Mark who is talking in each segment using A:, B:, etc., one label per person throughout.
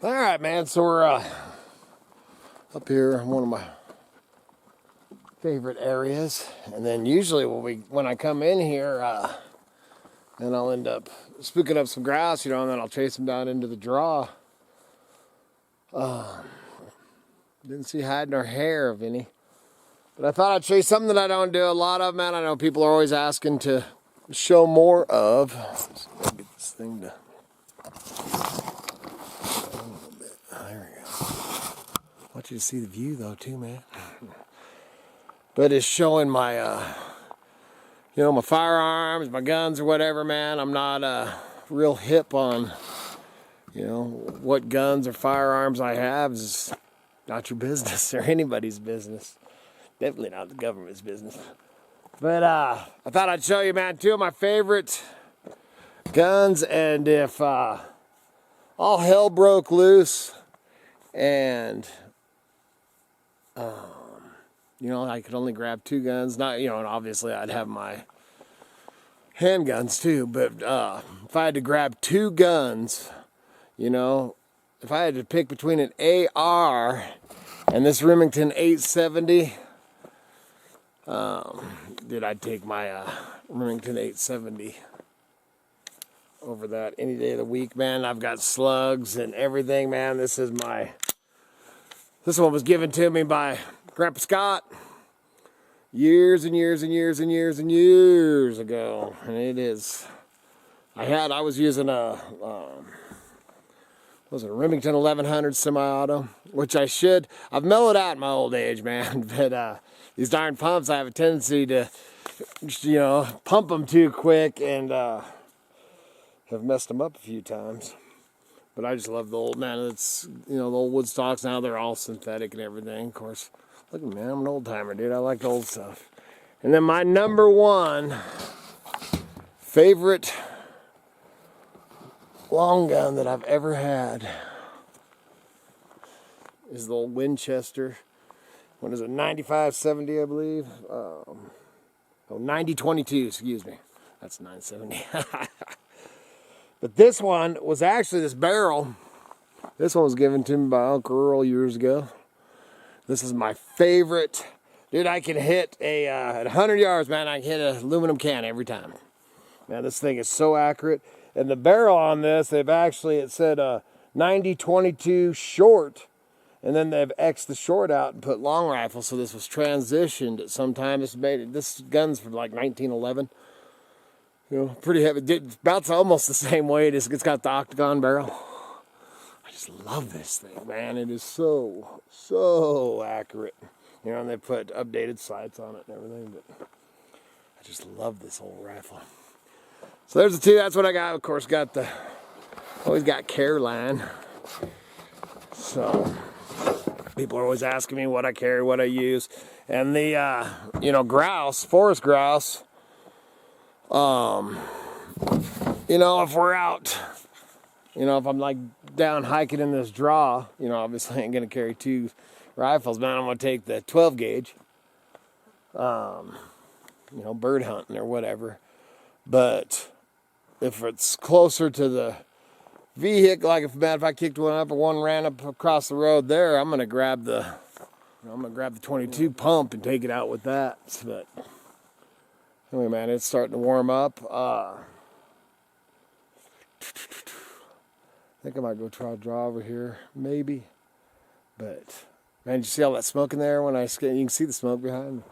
A: All right, man. So we're up here in one of my favorite areas, and then usually when I come in here, then I'll end up spooking up some grouse, and then I'll chase them down into the draw. Didn't see hide nor hair of any, but I thought I'd show you something that I don't do a lot of, man. I know people are always asking to show more of. Let's get this thing to. There we go. I want you to see the view though too, man. But it's showing my my firearms, my guns or whatever, man. I'm not real hip on what guns or firearms I have. Is not your business or anybody's business. Definitely not the government's business. But I thought I'd show you, man, two of my favorite guns, and if all hell broke loose and I could only grab two guns. Not, and obviously I'd have my handguns too, but if I had to grab two guns, if I had to pick between an AR and this Remington 870, I'd take my Remington 870 over that any day of the week, man. I've got slugs and everything, man. This one was given to me by Grandpa Scott years and years and years and years and years ago, and it is. I was using a Remington 1100 semi-auto, which I've mellowed out in my old age, man. But these darn pumps, I have a tendency to, pump them too quick and have messed them up a few times. But I just love the old, man. It's, the old wood stocks now, they're all synthetic and everything. Of course, look at me, man, I'm an old timer, dude. I like the old stuff. And then my number one favorite long gun that I've ever had is the old Winchester. What is it, 9570, I believe? 9022, excuse me. That's 970. But this one was actually this barrel. This one was given to me by Uncle Earl years ago. This is my favorite. Dude, I can hit at 100 yards, man, I can hit an aluminum can every time. Man, this thing is so accurate. And the barrel on this, it said 9022 short. And then they've X'd the short out and put long rifle. So this was transitioned at some time. This gun's from like 1911. Pretty heavy. It's about almost the same weight. It's got the octagon barrel. I just love this thing, man. It is so, so accurate. And they put updated sights on it and everything. But I just love this old rifle. So there's the two. That's what I got. Of course, always got Careline. So people are always asking me what I carry, what I use. And the, grouse, forest grouse, if we're out, if I'm like down hiking in this draw, obviously I ain't going to carry two rifles, man. I'm going to take the 12 gauge, bird hunting or whatever. But if it's closer to the vehicle, like if I kicked one up or one ran up across the road there, I'm going to grab the 22 pump and take it out with that. But anyway, man, it's starting to warm up. I think I might go try a draw over here, maybe. But man, did you see all that smoke in there? You can see the smoke behind me.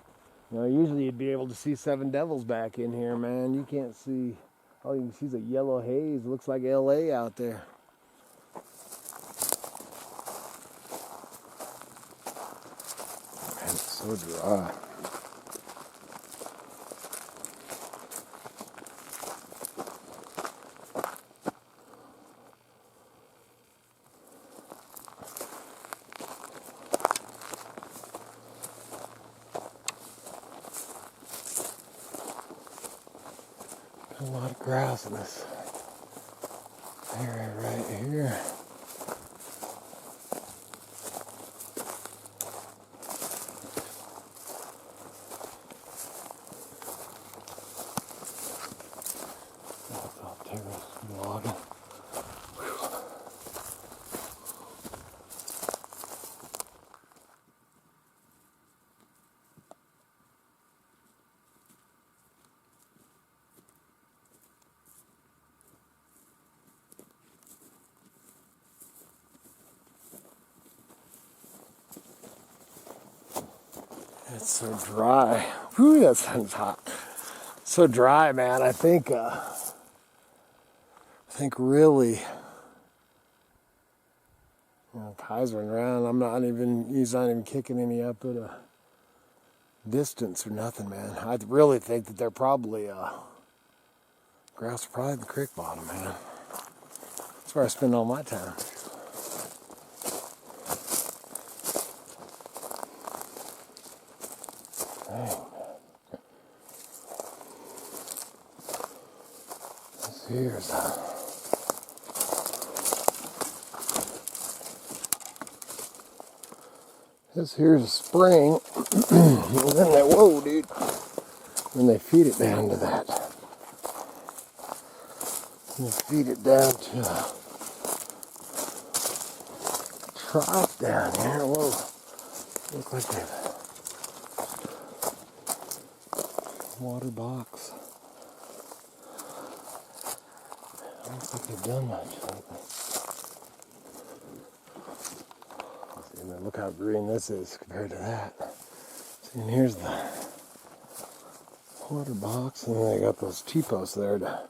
A: Usually you'd be able to see Seven Devils back in here, man. You can't see. All you can see is a yellow haze. It looks like LA out there. Man, it's so dry. A lot of grouse in this area right here. I'll tear this log. It's so dry. Whew, that sun's hot. So dry, man. I think really, tides running around. He's not even kicking any up at a distance or nothing, man. I really think that they're probably, grouse are probably in the Crick Bottom, man. That's where I spend all my time. Dang. This here's a spring. And then whoa, dude. Then they feed it down to that. And they feed it down to a trough down here. Whoa. Look like they've water box. Looks like they've done much lately. See, and then look how green this is compared to that. See, and here's the water box, and then they got those T-posts there to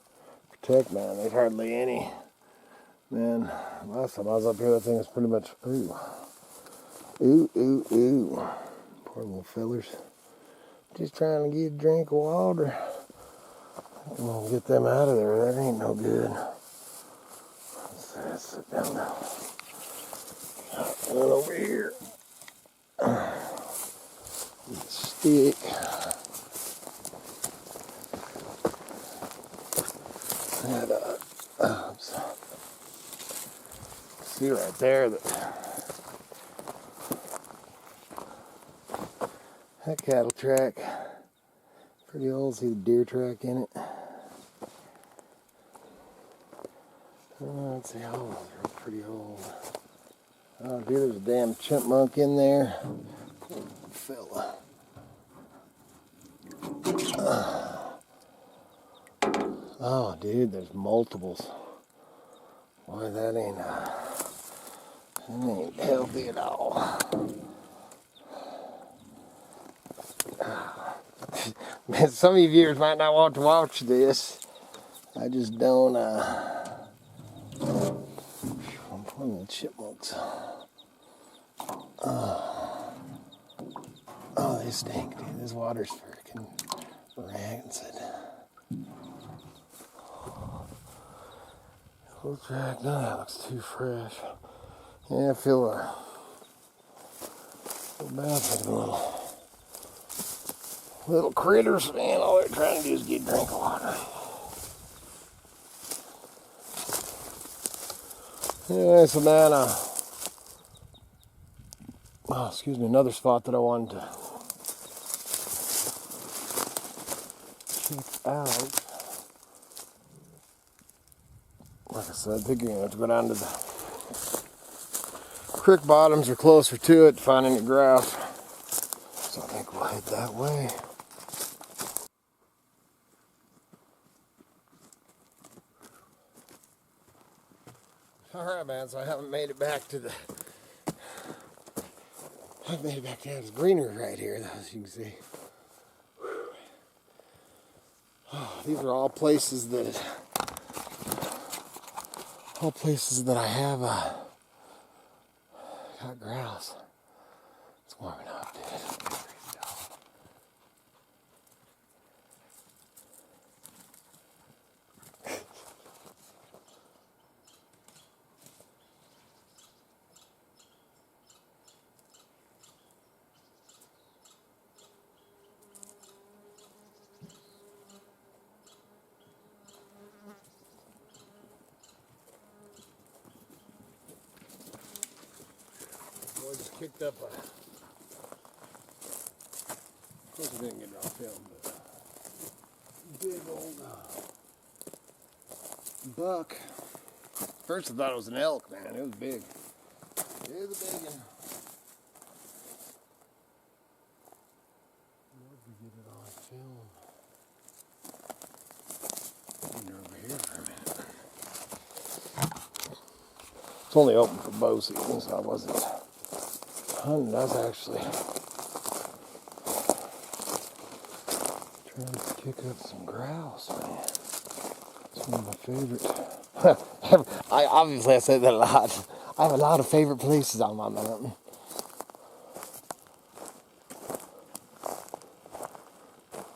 A: protect, man. There's hardly any. Man, last time I was up here, that thing was pretty much, ooh. Ooh, ooh, ooh. Poor little fellers. Just trying to get a drink of water. I'm gonna get them out of there. That ain't no good. Let's sit down now. One over here. Stick. See right there that cattle track. Pretty old. See the deer track in it. Let's see how old. They're pretty old. Oh, dude, there's a damn chipmunk in there. Poor fella. Oh, dude, there's multiples. Boy, that ain't healthy at all. Man, some of you viewers might not want to watch this. I just don't, I'm pulling the chipmunks. Oh, they stink, dude. This water's freaking rancid. Little track, no, that looks too fresh. Yeah, I feel bad for the little critters, man. All they're trying to do is get a drink of water. Anyway, so man, another spot that I wanted to check out. Like I said, I think you're going to have to go down to the Crick Bottoms or closer to it to find any grouse. So I think we'll head that way. Alright, man, so I haven't made it back to the... I've made it back down to the greenery right here, as you can see. Oh, these are all places that I have got grouse. It's warming up, dude. I just kicked up of course I didn't get it on film, but big old buck. First I thought it was an elk, man. It was big. It was a big one. Love to get it on film. Get over here for a minute. It's only open for bow season, so I wasn't hunting. I was actually Let's kick up some grouse, man. It's one of my favorite. I say that a lot. I have a lot of favorite places on my mountain.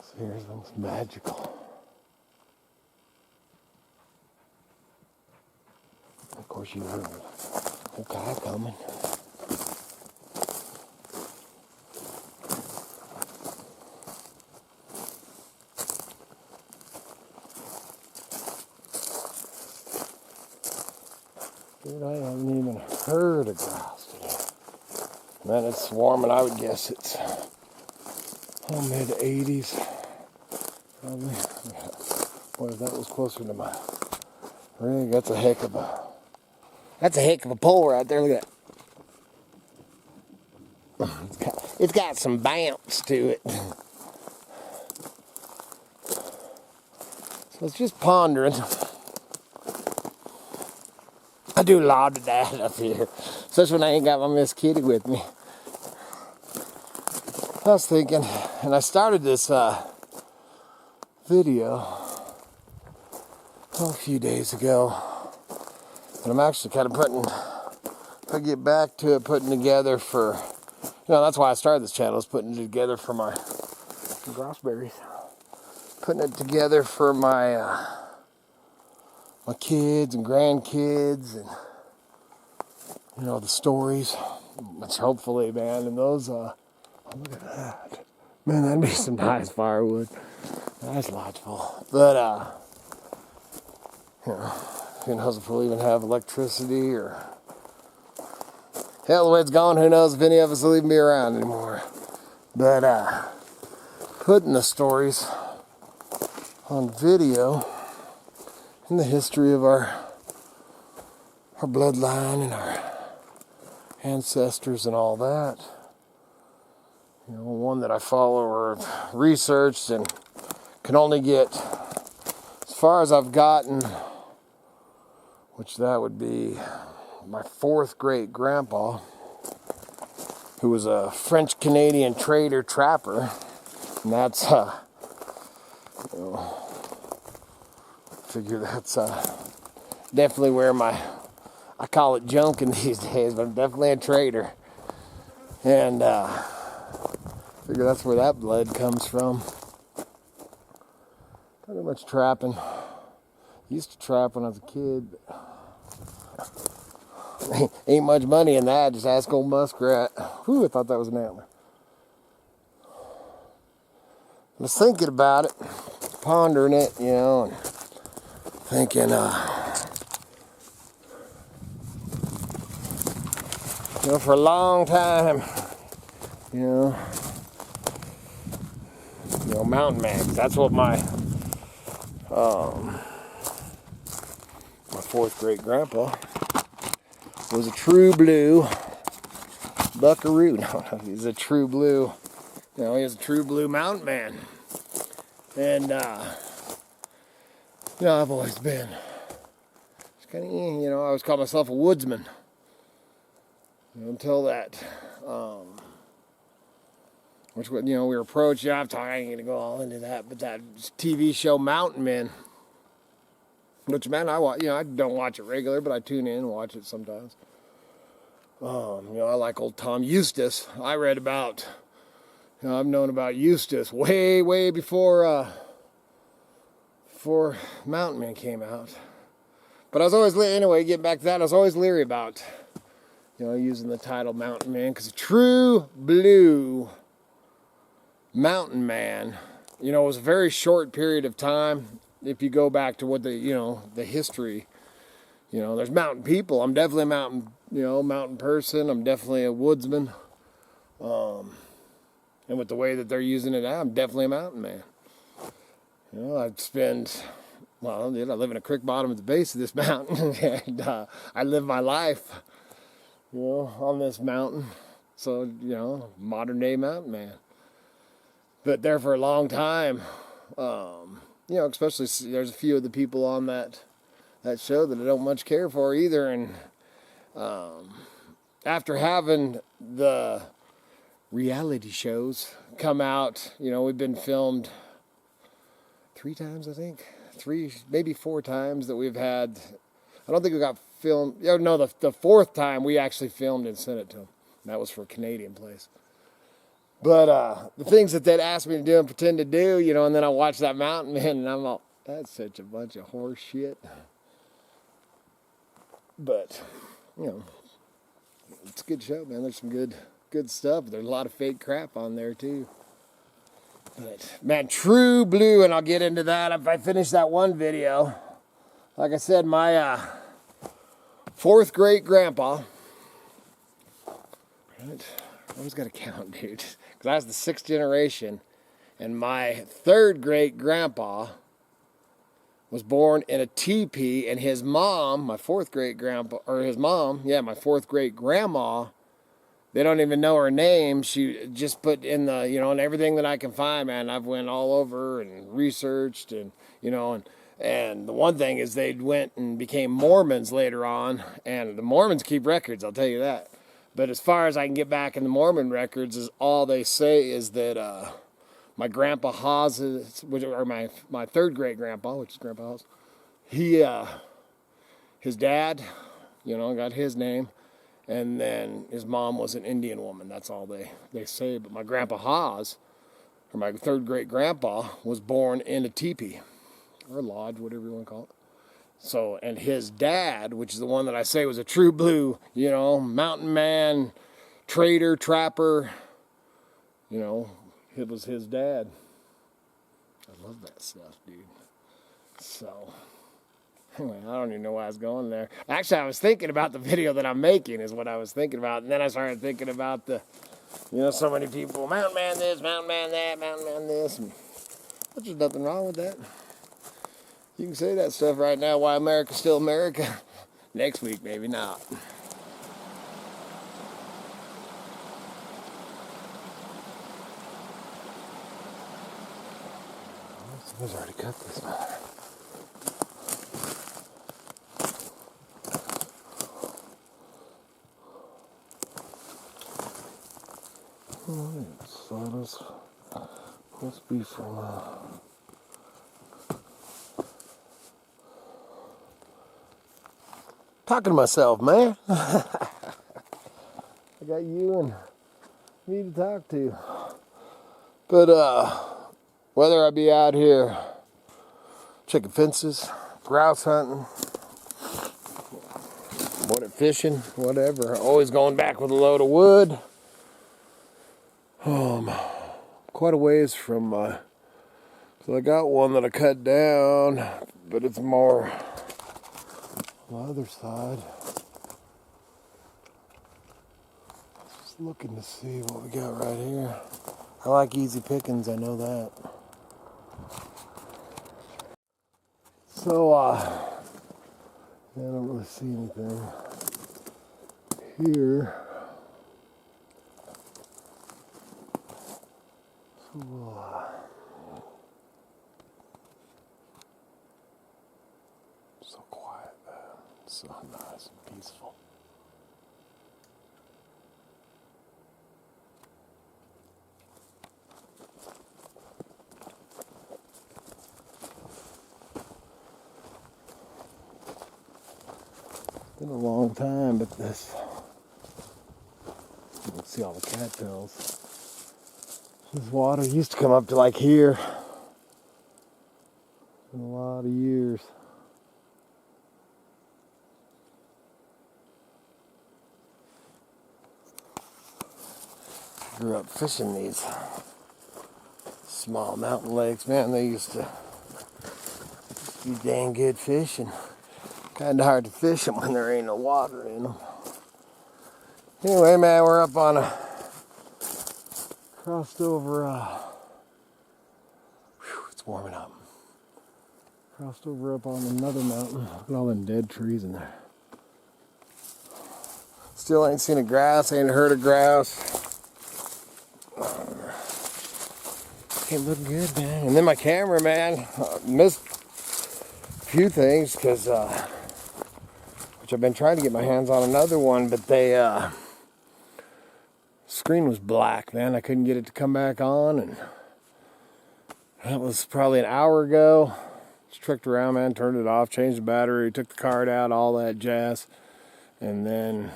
A: So here's one that's magical. Of course, you heard a guy coming. Dude, I haven't even heard of grouse today. Man, it's warm, and I would guess it's mid-80s. Probably. Boy, if that was closer to my rig, that's a heck of a pole right there. Look at that. It's got some bounce to it. So it's just pondering. I do a lot of that up here, especially when I ain't got my Miss Kitty with me. I was thinking, and I started this video a few days ago, and I'm actually kind of if I get back to it, putting together for, that's why I started this channel, is putting it together for my grouseberries, putting it together for my my kids and grandkids, and the stories, which hopefully, man, and those look at that, man, that'd be some nice firewood. That's lodgeful. But who knows if we'll even have electricity, or hell, the way it's going, who knows if any of us will even be around anymore. But putting the stories on video in the history of our bloodline and our ancestors and all that. One that I follow or researched and can only get as far as I've gotten, which that would be my 4th great grandpa, who was a French Canadian trader trapper, and that's figure that's definitely where I call it junking these days, but I'm definitely a trader. And figure that's where that blood comes from. Pretty much trapping. Used to trap when I was a kid. Ain't much money in that, just ask old muskrat. Whew, I thought that was an antler. I was thinking about it, pondering it, and thinking, for a long time, mountain mags. That's what my 4th great grandpa was, a true blue buckaroo. No, he's a true blue. He was a true blue mountain man. And I've always been just kind of, I always called myself a woodsman. Until that, which, we were approached. I ain't going to go all into that, but that TV show Mountain Men, which, man, I watch. I don't watch it regular, but I tune in and watch it sometimes. I like old Tom Eustace. I read about, I've known about Eustace way, way before Mountain Men came out. But I was always, anyway, getting back to that, I was always leery about, using the title Mountain Man, because a true blue mountain man, was a very short period of time. If you go back to what the history, there's mountain people. I'm definitely a mountain person. I'm definitely a woodsman. And with the way that they're using it now, I'm definitely a mountain man. I live in a Crick Bottom at the base of this mountain, and I live my life, on this mountain. So, modern day mountain man. But there for a long time, especially there's a few of the people on that show that I don't much care for either. And after having the reality shows come out, we've been filmed 3 times, I think. 3, maybe 4 times that we've had. I don't think we got filmed. Yeah, no, the 4th time we actually filmed and sent it to them. That was for a Canadian place. But the things that they'd ask me to do and pretend to do, you know, and then I watch that mountain man and I'm all, that's such a bunch of horse shit. But, you know, it's a good show, man. There's some good stuff. There's a lot of fake crap on there too. But man, true blue, and I'll get into that if I finish that one video. Like I said, my 4th great grandpa. Right? I always got to count, dude, because I was the 6th generation, and my 3rd great grandpa was born in a teepee, and his mom, my 4th great grandpa, or his mom, yeah, my 4th great grandma, they don't even know her name. She just put in the, you know, and everything that I can find, man, I've went all over and researched, and, you know, and the one thing is they went and became Mormons later on, and the Mormons keep records, I'll tell you that. But as far as I can get back in the Mormon records, is all they say is that my grandpa Haas, or my 3rd great grandpa, which is Grandpa Haas, his dad, you know, got his name, and then his mom was an Indian woman. That's all they say. But my grandpa Haas, or my 3rd great grandpa, was born in a teepee, or a lodge, whatever you want to call it. So, and his dad, which is the one that I say was a true blue, you know, mountain man, trader, trapper, you know, it was his dad. I love that stuff, dude. So, anyway, I don't even know why I was going there. Actually, I was thinking about the video that I'm making is what I was thinking about. And then I started thinking about the, you know, so many people, mountain man this, mountain man that, mountain man this. And there's nothing wrong with that. You can say that stuff right now, why America's still America. Next week, maybe not. Someone's already cut this one. Alright, so this must be from talking to myself, man. I got you and me to talk to. But whether I be out here checking fences, grouse hunting, fishing, whatever, always going back with a load of wood. Quite a ways from so I got one that I cut down, but it's more on the other side. Just looking to see what we got right here. I like easy pickings, I know that. So, I don't really see anything here. So quiet, man. So nice and peaceful. Been a long time, but this, you can see all the cattails. This water used to come up to like here. In a lot of years. Grew up fishing these small mountain lakes, man. They used to be dang good fishing. Kind of hard to fish them when there ain't no water in them. Anyway, man, we're up on crossed over, it's warming up. Crossed over up on another mountain. Look at all them dead trees in there. Still ain't seen a grouse, ain't heard a grouse. Ain't looking good, man. And then my camera, man, missed a few things because, which I've been trying to get my hands on another one, but they, screen was black, man. I couldn't get it to come back on, and That was probably an hour ago. Just tricked around, man, turned it off, changed the battery, took the card out, all that jazz. And then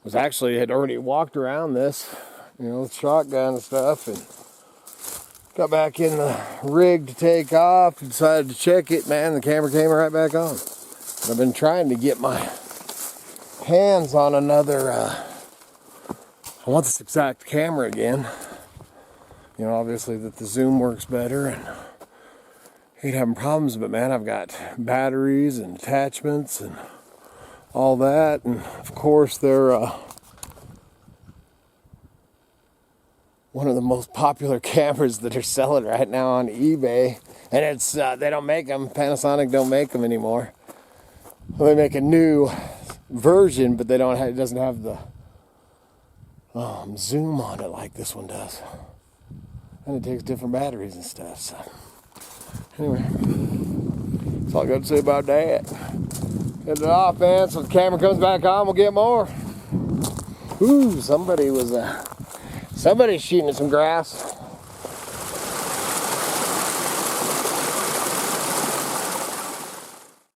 A: had already walked around this, with shotgun and stuff, and got back in the rig to take off and decided to check it, man. The camera came right back on. I've been trying to get my hands on another, I want this exact camera again. Obviously that the zoom works better and ain't having problems, but man, I've got batteries and attachments and all that, and of course they're one of the most popular cameras that are selling right now on eBay, and it's they don't make them. Panasonic don't make them anymore. Well, they make a new version, but they don't have, it doesn't have the zoom on it like this one does, and it takes different batteries and stuff. So anyway, that's all I got to say about that. Get it off, man, so the camera comes back on, we'll get more. Ooh, somebody's shooting at some grass.